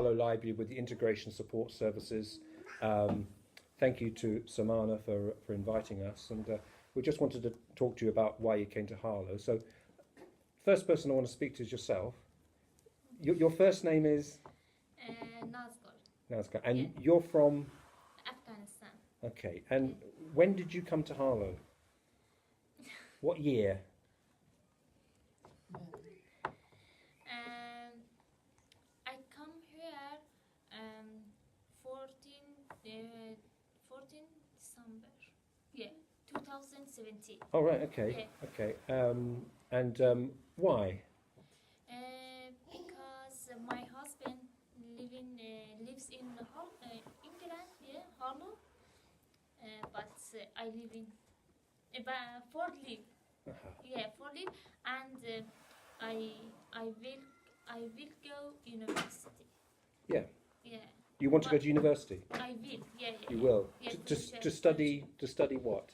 Harlow Library with the Integration Support Services. Thank you to Samana for inviting us, and we just wanted to talk to you about why you came to Harlow. So, first person I want to speak to is yourself. Your first name is? Nazgar. And Yeah. you're from? Afghanistan. Okay, and when did you come to Harlow? What year? I come here 14 December. Yeah, 2017. Oh, right, okay, Yeah. okay. And why? Because my husband lives in England, yeah, Harlow. But I live in Fort Lee. Yeah, Fort Lee, and I will go university. Yeah. Yeah. You want to go to university? I will. Yeah. You will. Yeah, To study what?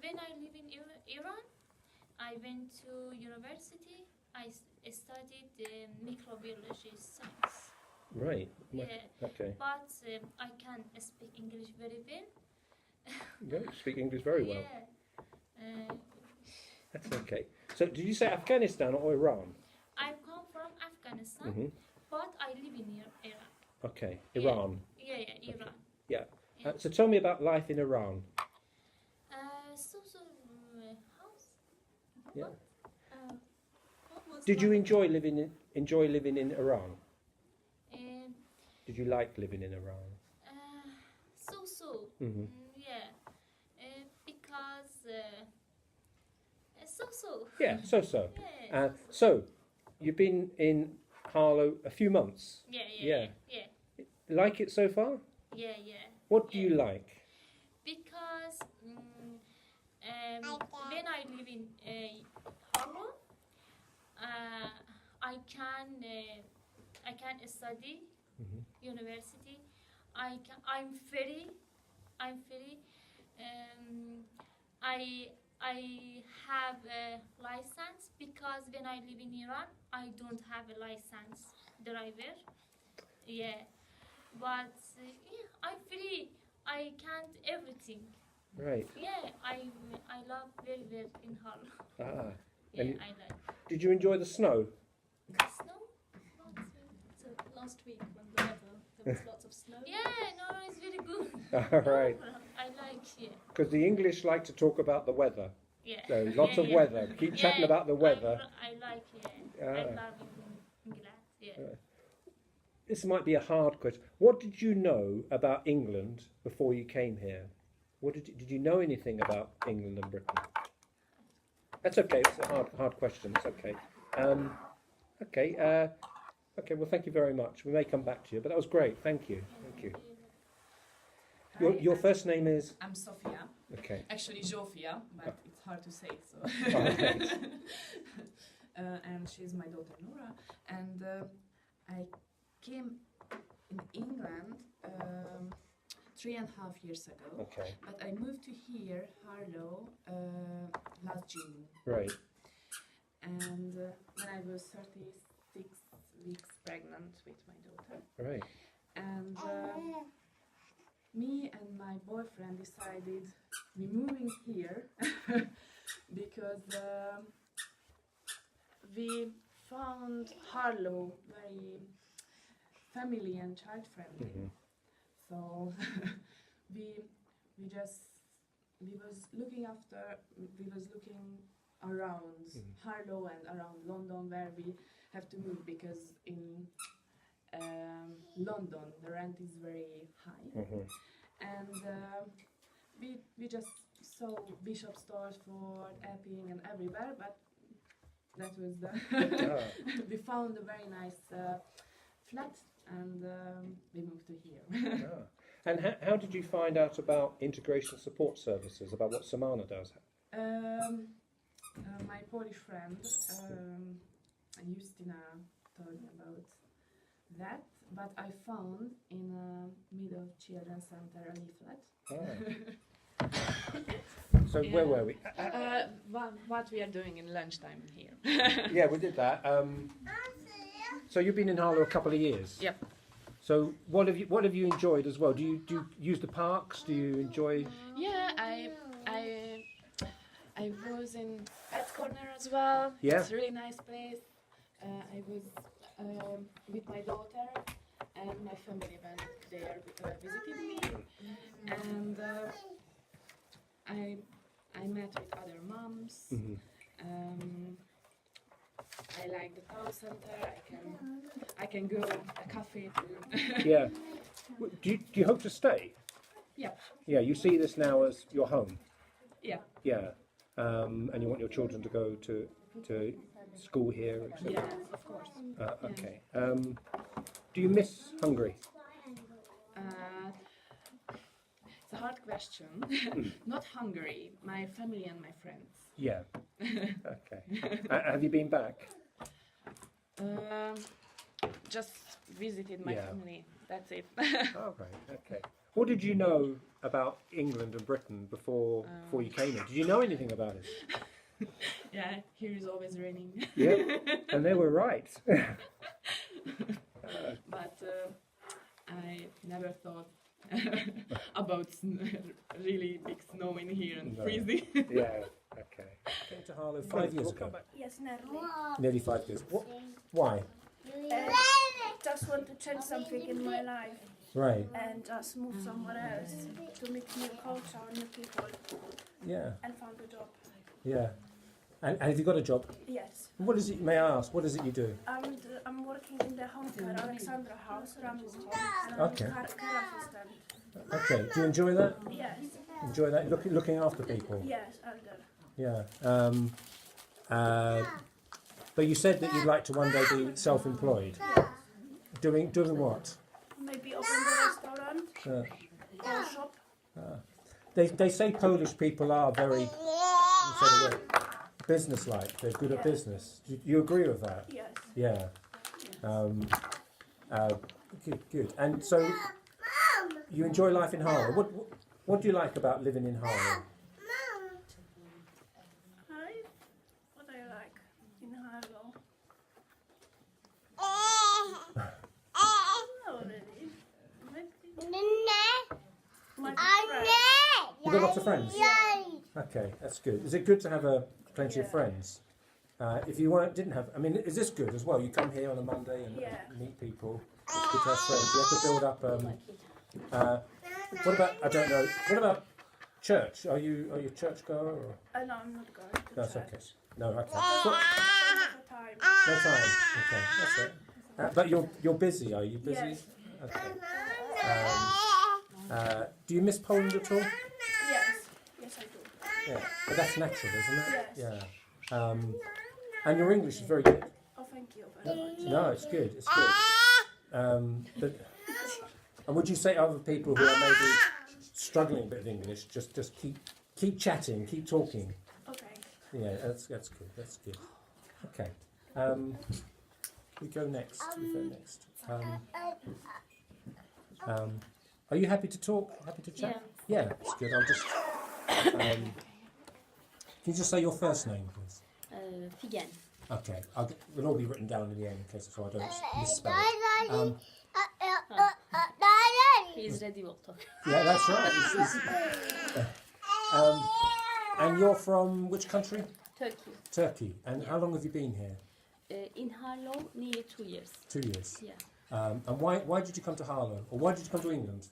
When I live in Iran, I went to university. I studied microbiology science. Right. Yeah. Okay. But I can speak English very well. You speak English very well. Yeah. That's okay. So, did you say Afghanistan or Iran? I come from Afghanistan, Mm-hmm. but I live in Iran. Okay, Yeah. Iran. Yeah, Iran. Yeah. Yeah. So, tell me about life in Iran. House. Yeah. What was Did you my- enjoy living in Iran? Um, Did you like living in Iran? so. Mm-hmm. Yeah. Because so. Yeah. So. Yeah. So, you've been in Harlow a few months. Yeah. Like it so far? Yeah. What do you like? Because when I live in Harlow, I can study Mm-hmm. university. I'm free. I have a license because when I live in Iran, I don't have a license driver. Yeah, but I'm free. I can't everything. Right. Yeah, I love very well in Harlow. Ah. Yeah, And I like did you enjoy the snow? snow. So last week when the weather, there was lots of snow. Yeah, no, it's very good. All right. I like Because the English like to talk about the weather. yeah. So lots of Yeah. weather. Keep chatting about the weather. I like I Ah. love England. Yeah. This might be a hard question. What did you know about England before you came here? Did you know anything about England and Britain? That's okay. It's a hard question. It's okay. Okay. Well, thank you very much. We may come back to you, but that was great. Thank you. Your first name is? I'm Sofia. Okay. Actually, Zsofia, but it's hard to say. So. Okay. And she's my daughter Nora. And I came in England 3.5 years ago. Okay. But I moved to here, Harlow, last June. Right. And when I was 36 weeks pregnant with my daughter. Right. And me and my boyfriend decided we moving here because we found Harlow very family and child friendly. Mm-hmm. So we was looking around Harlow and around London where we have to move because in London the rent is very high. Mm-hmm. And we just saw Bishop stores for Epping and everywhere, but that was the we found a very nice flat and we moved to here. And how did you find out about integration support services, about what Samana does? My Polish friend Justina told me about that, but I found in Middle Children's Center a leaflet. So where were we? What we are doing in lunchtime here. Yeah, we did that. So you've been in Harlow a couple of years? Yep. So what have you enjoyed as well? Do you use the parks? Do you enjoy? Yeah, I was in Pet Corner as well. Yeah. It's a really nice place. I was with my daughter and my family went there, visited me, and I met with other moms. Mhm. I like the town center. I can go a cafe too. Yeah. Do you hope to stay? Yeah. Yeah. You see this now as your home. Yeah. Yeah. And you want your children to go to school here, etc. Yeah, of course. Okay. Do you miss Hungary? It's a hard question. Not Hungary, my family and my friends. Yeah. Okay. Have you been back? Just visited my Yeah. family. That's it. Oh, right. Okay. What did you know about England and Britain before you came here? Did you know anything about it? Yeah, here is always raining. Yeah. And they were right. But I never thought about really big snow in here and No. freezing. Yeah. Okay. Came to Harlow 5 years ago. Yes, nearly. Nearly 5 years. Why? Just want to change something in my life Right. and just move somewhere else to meet new culture, new people, Yeah. and found a job. Yeah. And have you got a job? Yes. What is it? May I ask? What is it you do? I'm working in the home care Alexandra house, Ram's home, and I'm Okay. care assistant. Okay. Do you enjoy that? Yes. Enjoy that? Looking after people. Yes, elder. Yeah. But you said that you'd like to one day be self-employed. Doing what? Maybe open the restaurant or shop. They say Polish people are very business-like. They're good at business. Do you agree with that? Yes. Yeah. Good. And so you enjoy life in Harlow. What do you like about living in Harlow? Hi. What do you like in Harlow? No, really. My friends. You got lots of friends. Okay, that's good. Is it good to have plenty of Yeah. friends? If you didn't have, I mean, is this good as well? You come here on a Monday and Yeah. meet people. It's good to have friends. You have to build up. What about? I don't know. What about church? Are you a church goer? Or? No, I'm not going to That's church. okay. No, okay. Don't So, have the time. no time. Okay, that's it. But you're busy. Are you busy? Yes. Okay. Do you miss Poland at all? Yes. Yes, I do. Yeah, but that's natural, isn't it? Yes. Yeah. And your English is very good. Oh, thank you very much. No, it's good. It's good. But, and would you say other people who are maybe struggling a bit with English just keep chatting, keep talking? Okay. Yeah, that's good. That's good. Okay. We go next. Are you happy to talk? Happy to chat? Yeah, that's good. I'll just. Can you just say your first name, please? Figen. Okay, it'll all be written down in the end in case so I don't misspell it. He's ready, we'll talk. Yeah, that's right. And you're from which country? Turkey. Turkey. And how long have you been here? In Harlow, nearly 2 years. 2 years. Yeah. And why did you come to Harlow? Or why did you come to England?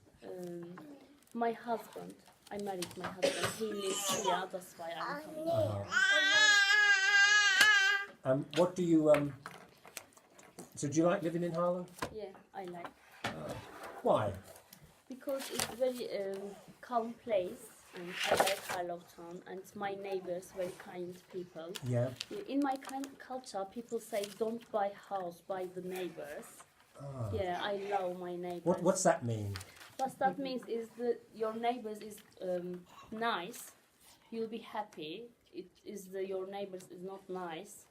My husband, I married my husband. He lives here, that's why I'm coming. What do you so do you like living in Harlow? Yeah, I like. Why? Because it's very calm place, and I like Harlow town, and my neighbors very kind people. Yeah. In my culture, people say don't buy house, buy the neighbors. Yeah, I love my neighbors. What's that mean? What that means is that your neighbors is nice, you'll be happy. It is your neighbors is not nice.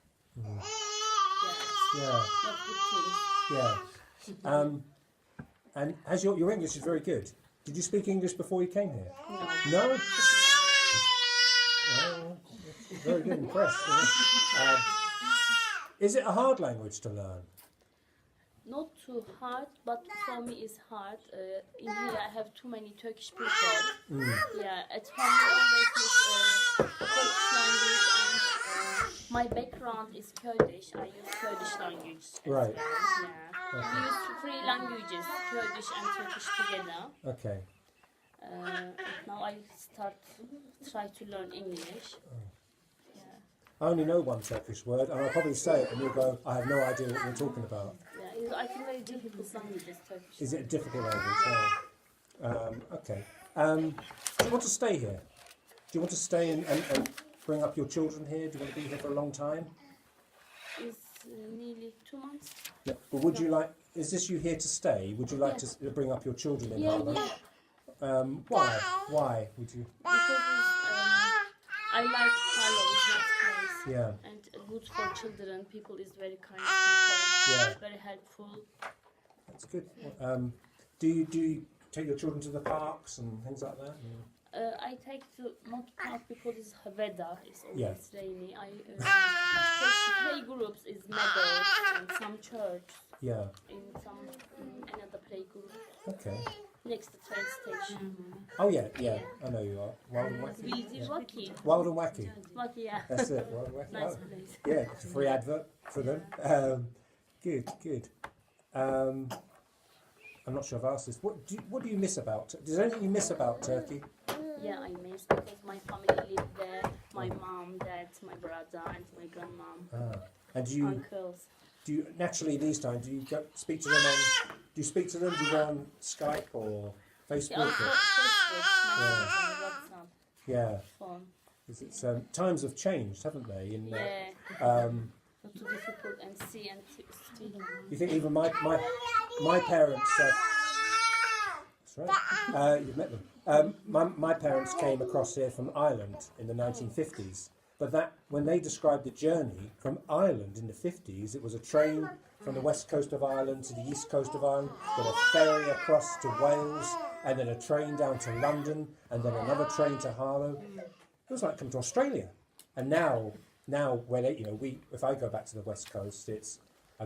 Yeah. Not good things. Yeah. And has your English is very good. Did you speak English before you came here? No. No? Oh, very good, impressed. Is it a hard language to learn? not too hard, but for me it's hard. In here I have too many Turkish people. Yeah, at home we always use Turkish language, and my background is Kurdish. I use Kurdish language. As Right. well. Yeah. We use three languages, Kurdish and Turkish together. Okay. Now I try to learn English. Yeah. I only know one Turkish word, and I'll probably say it, and you'll go, I have no idea what you're talking about. Yeah, I think very difficult language is Turkish. Is it a difficult language? Okay. Do you want to stay here? Do you want to stay and bring up your children here? Do you want to be here for a long time? It's nearly 2 months. Yeah. But would you like? Is this you here to stay? Would you like to bring up your children in Harlow? Why? Why would you? Because I like Harlow, it's nice place. Yeah. And good for children. People is very kind people. Yeah. Very helpful. That's good. Do you take your children to the parks and things like that? I take to not park because it's weather. It's always Yeah. rainy. I take play groups is meadows and some church Yeah. in some another play group Okay. next to train station. Oh yeah, yeah. I know you are. Wild and wacky. We did Wacky. Wild and wacky. Wacky, yeah. That's it. Wild and wacky. Nice Oh, place. yeah, it's a free advert for them. Good, good. I'm not sure I've asked this. What do you miss about? Is there anything you miss about Turkey? Yeah, I miss because my family live there. My mom, dad, my brother, and my grandmom, And uncles. do you naturally these times do you speak to them on? Do you speak to them? Do you go on Skype or Facebook? Yeah, or- Facebook, Messenger, WhatsApp, yeah. phone. It's times have changed, haven't they? Yeah, not too difficult and see and speak. You think even my parents? That's right. You've met them. My parents came across here from Ireland in the 1950s. But when they described the journey from Ireland in the 50s, it was a train from the west coast of Ireland to the east coast of Ireland, then a ferry across to Wales, and then a train down to London, and then another train to Harlow. It was like coming to Australia. And now when if I go back to the west coast, I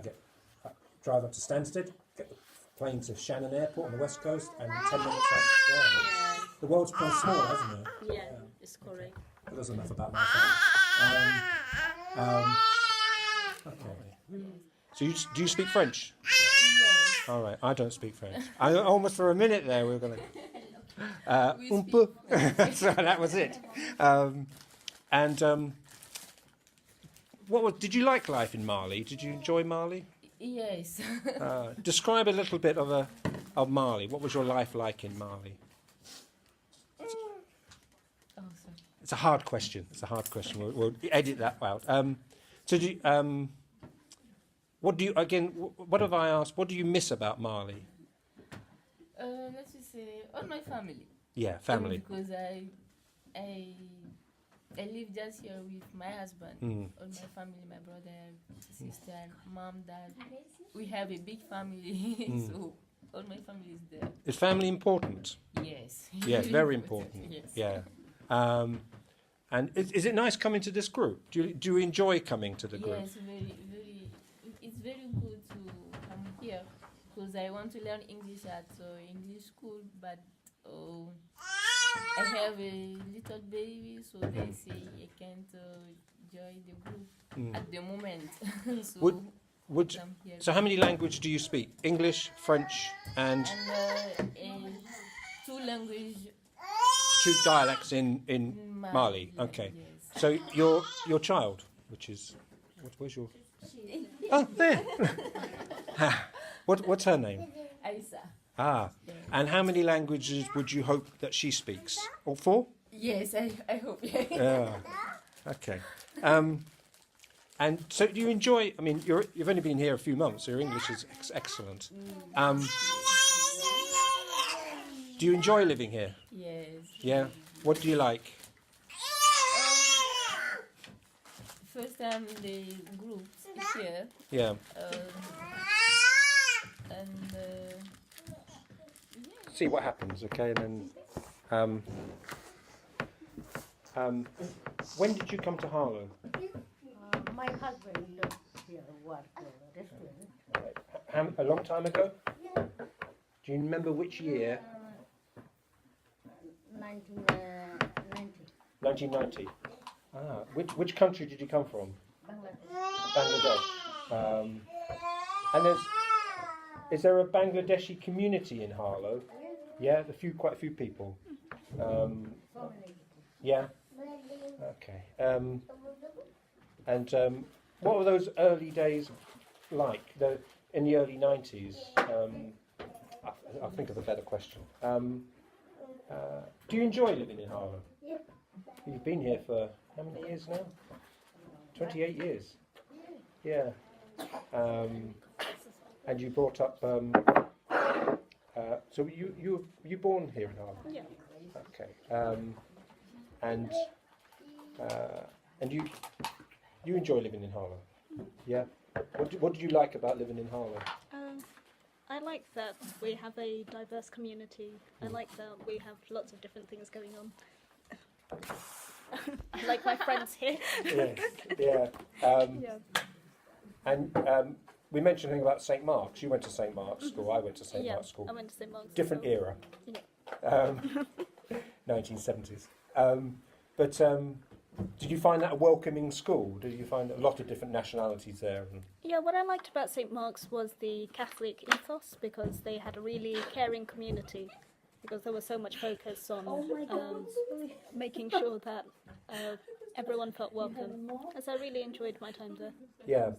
drive up to Stansted, get the plane to Shannon Airport on the west coast, and 10 minutes out. Yeah, The world's become small, hasn't it? yeah, it's correct. But that's enough about my family. Okay. So do you speak French? Yes. All right, I don't speak French. I almost for a minute there we were going to. Un peu. So that was it. Did you like life in Mali? Did you enjoy Mali? Yes. Describe a little bit of Mali. What was your life like in Mali? Oh, sorry. It's a hard question. We'll edit that out. What have I asked? What do you miss about Mali? Let's just say all my family. Yeah, family. Because I live just here with my husband. All my family, my brother, sister, mom, dad. We have a big family, so all my family is there. Is family important? Yes. Yes, very important. Yes. Yeah. And is it nice coming to this group? Do you enjoy coming to the group? Yes, very. It's very good to come here because I want to learn English at English school, but I have a little baby, so they say I can't join the group at the moment. So I'm here. So how many languages do you speak? English, French, and two language. two dialects in Mali. Yeah, Okay. yes. So your child, which is where's your? Oh, there. What's her name? Aisa. Ah. And how many languages would you hope that she speaks? All four? Yes, I hope. Yeah. Okay. And so do you enjoy? I mean, you've only been here a few months, so your English is excellent. Do you enjoy living here? Yes. Yeah. What do you like? First time in the group here, Yeah. and See what happens, okay? And then, when did you come to Harlow? My husband lives here, work restaurant. A long time ago? Do you remember which year? 1990. 1990. Ah, which country did you come from? Bangladesh. And is there a Bangladeshi community in Harlow? Yeah, quite a few people. Yeah. Okay. What were those early days like? In the early 90s. I'll think of a better question. Do you enjoy living in Harlow? You've been here for how many years now? 28 years. Yeah. And you brought up. So you born here in Harlow? Yeah. Okay. And you enjoy living in Harlow? Yeah. What do you like about living in Harlow? I like that we have a diverse community. I like that we have lots of different things going on. I like my friends here. Yes. Yeah. Yeah. And we mentioned something about St Mark's. You went to St Mark's School. I went to St Mark's School. I went to St Mark's. Different era. Yeah. 1970s. But did you find that a welcoming school? Did you find a lot of different nationalities there? Yeah, what I liked about St Mark's was the Catholic ethos, because they had a really caring community, because there was so much focus on making sure that everyone felt welcome. As I really enjoyed my time there. Yeah.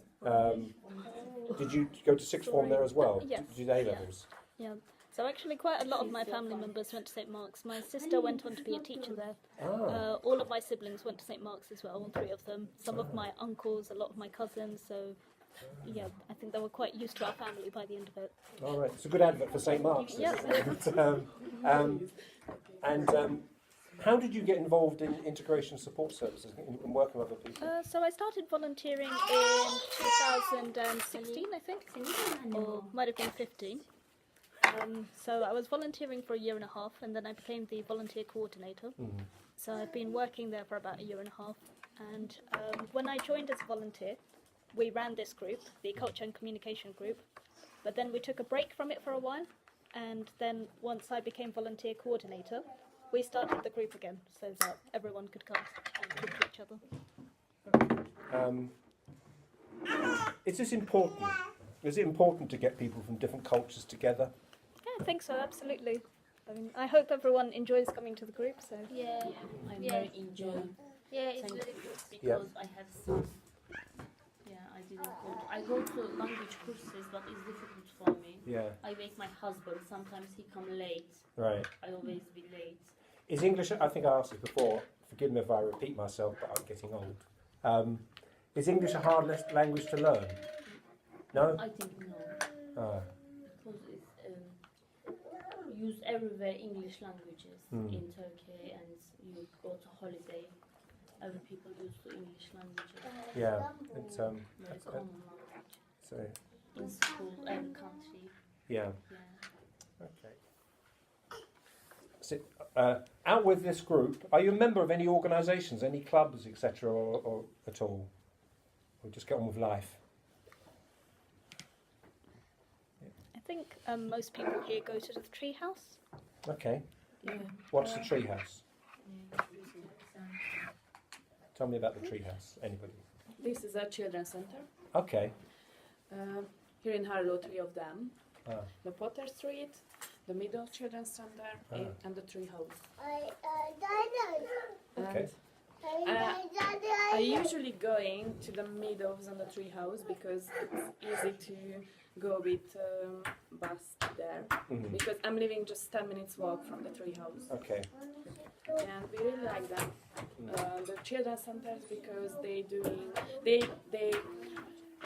Did you go to sixth form there as well? Yes. Did you do A-levels? Yeah. So actually quite a lot of my family members went to St Mark's. My sister went on to be a teacher there. Ah. All of my siblings went to St Mark's as well, all three of them. Some of my uncles, a lot of my cousins. So yeah, I think they were quite used to our family by the end of it. All right. It's a good advert for St Mark's. Yeah. How did you get involved in integration support services and working with other people? So I started volunteering in 2016, I think, or might have been 15. So I was volunteering for a year and a half, and then I became the volunteer coordinator. So I've been working there for about a year and a half. And when I joined as a volunteer, we ran this group, the Culture and Communication group. But then we took a break from it for a while, and then once I became volunteer coordinator, we started the group again so that everyone could come and talk to each other. Is this important? Is it important to get people from different cultures together? Yeah, I think so, absolutely. I mean, I hope everyone enjoys coming to the group. So Yeah. I Yeah. very enjoy Yeah, it's Thank very good. because I have some. Yeah, I didn't go. I go to language courses, but it's difficult for me. Yeah. I wake my husband. Sometimes he come late. Right. I always be late. Is English, I think I asked this before, forgive me if I repeat myself, but I'm getting old. Is English a hard language to learn? No? I think no, Ah, because it's used everywhere. English languages in Turkey, and you go to holiday. Other people use the English languages. yeah. It's, Very common language so, in school, every country. yeah. Yeah. Okay. So, out with this group, are you a member of any organisations, any clubs, etc., or at all? Or just get on with life? I think most people here go to the tree house. Okay. Yeah. What's the treehouse? Tell me about the treehouse. Anybody? This is a children's center. Okay. Here in Harlow, three of them. Ah. The Potter Street, the Middle Children's Center, and the Tree House. Okay. I usually going to the Meadows and the Tree House because it's easy to go with bus there. Mhm. Because I'm living just 10 minutes walk from the Tree House. Okay. And we really like them. The children's centers because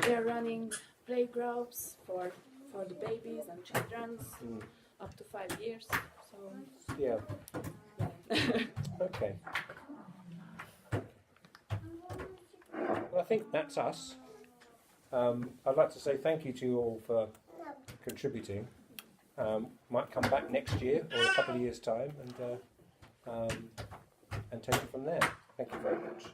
they're running playgrounds for the babies and children up to 5 years. So Yeah. yeah. Okay. Well, I think that's us. I'd like to say thank you to you all for contributing. Might come back next year or a couple of years' time and take it from there. Thank you very much.